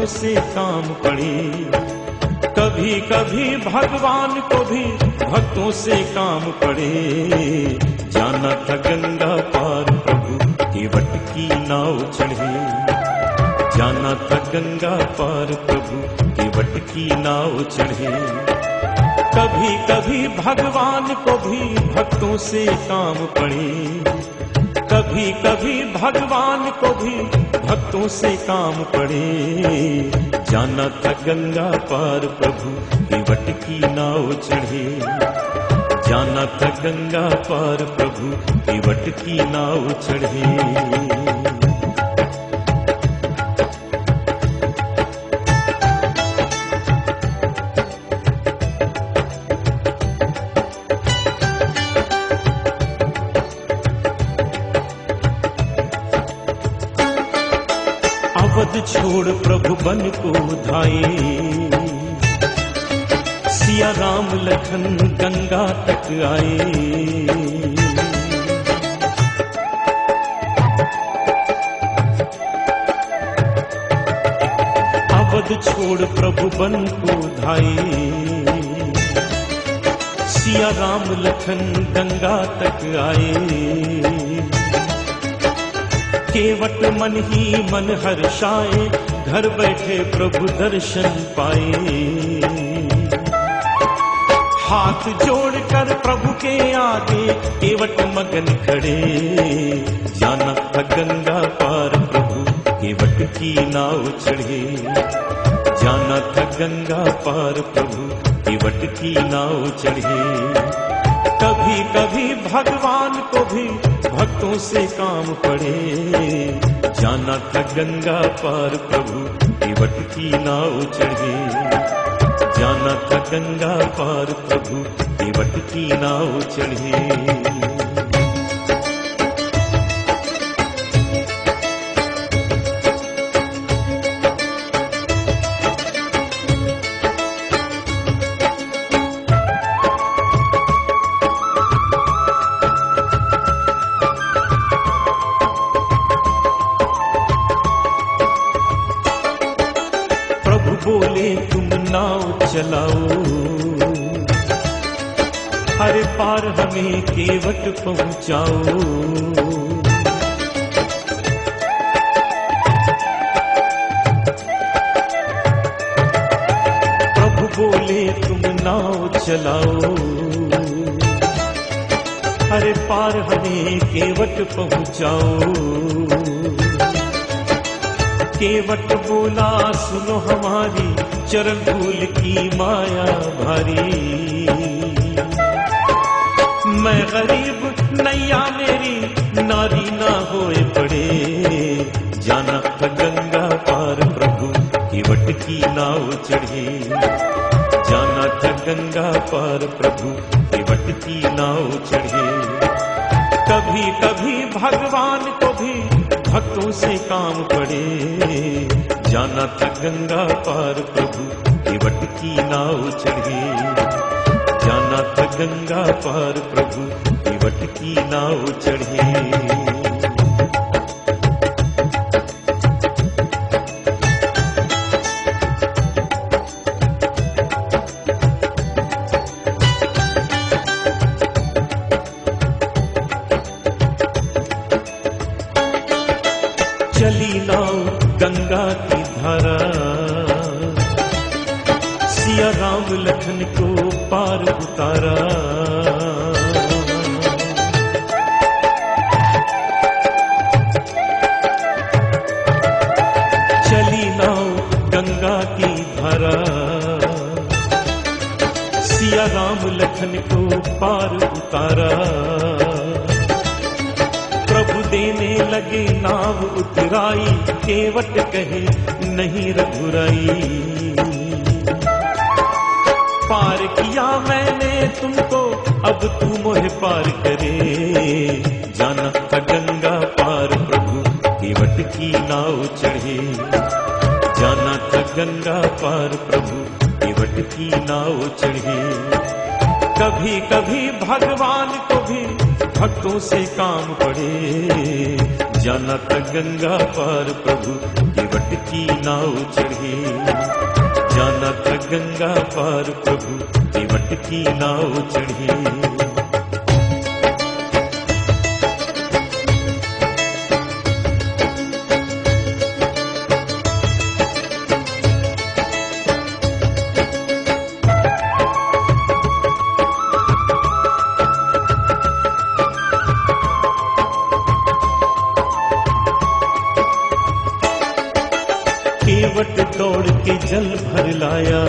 भक्तों से काम पड़े। कभी कभी भगवान को भी भक्तों से काम पड़े। जाना था गंगा पार प्रभु केवट की नाव चढ़े। जाना था गंगा पार प्रभु केवट की नाव चढ़े। कभी कभी भगवान को भी भक्तों से काम पड़े। कभी कभी भगवान को भी भक्तों से काम पड़े। जाना था गंगा पार प्रभु केवट की नाव चढ़े। जाना था गंगा पार प्रभु केवट की नाव चढ़े। अवध छोड़ प्रभु बन को धाये। सिया राम लखन गंगा तक आए। अवध छोड़ प्रभु बन को धाये। सिया राम लखन गंगा तक आए। केवट मन ही मन हर्षाए। घर बैठे प्रभु दर्शन पाए। हाथ जोड़कर प्रभु के आगे केवट मगन खड़े। जाना था गंगा पार प्रभु केवट की नाव चढ़े। जाना था गंगा पार प्रभु केवट की नाव चढ़े। कभी कभी भगवान को भी भक्तों से काम पड़े। जाना था गंगा पार प्रभु केवट की नाव चढ़े। जाना था गंगा पार प्रभु केवट की नाव चढ़े। बोले तुम नाव चलाओ। हर पार हमें केवट पहुंचाओ। प्रभु बोले तुम नाव चलाओ। हर पार हमें केवट पहुंचाओ। केवट बोला सुनो हमारी चरण धूल की माया भारी। मैं गरीब नैया मेरी नारी ना होए पड़े। जाना था गंगा पार प्रभु केवट की नाव चढ़े। जाना था गंगा पार प्रभु केवट की नाव चढ़े। कभी कभी भगवान को भी भक्तों से काम पड़े। जाना था गंगा पार प्रभु केवट की नाव चढ़े। जाना था गंगा पार प्रभु केवट की नाव चढ़े। चली नाव गंगा की धारा। सिया राम लखन को पार उतारा। चली नाव गंगा की धारा। सिया राम लखन को पार उतारा। प्रभु देने लगे नाव उतराई। केवट कहे नहीं रघुराई। पार किया मैंने तुमको अब तू मोहे पार करे। जाना था गंगा पार प्रभु केवट की नाव चढ़े। जाना था गंगा पार प्रभु केवट की नाव चढ़े। कभी कभी भगवान को भी भक्तों से काम पड़े। जाना था गंगा पार प्रभु केवट की नाव चढ़े। जाना था गंगा पार प्रभु केवट की नाव चढ़े। केवट दौड़ के जल भर लाया,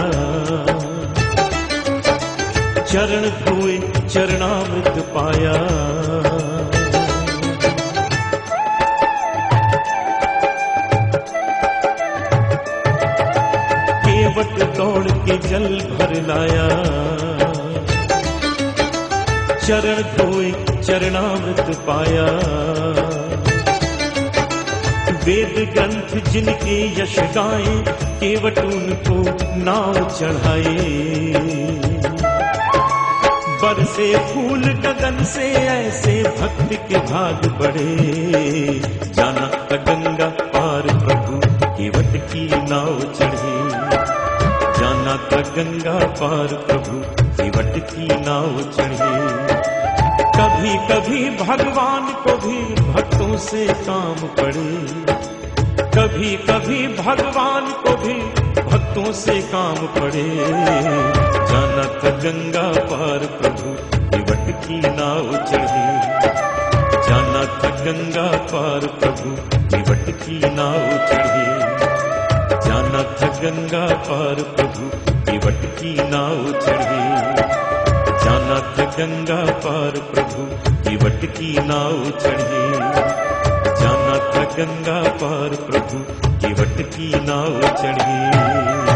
चरण धोए चरणामृत पाया। केवट दौड़ के जल भर लाया, चरण धोए चरणामृत पाया। वेद ग्रंथ जिनके यश गाए, केवट उनको नाव चढ़ाए। बरसे फूल गगन से ऐसे भक्त के भाग बढ़े। जाना था गंगा पार प्रभु केवट की नाव चढ़े। जाना था गंगा पार प्रभु केवट की नाव चढ़े। कभी कभी भगवान को भी भक्तों से काम पड़े। कभी कभी भगवान को भी भक्तों से काम पड़े। जाना था गंगा पार प्रभु केवट की नाव चढ़े। जाना था गंगा पार प्रभु केवट की नाव चढ़े। जाना था गंगा पार प्रभु केवट की नाव चढ़े। जाना था गंगा पार प्रभु केवट की नाव चढ़े। जाना था गंगा पार प्रभु केवट की नाव चढ़े।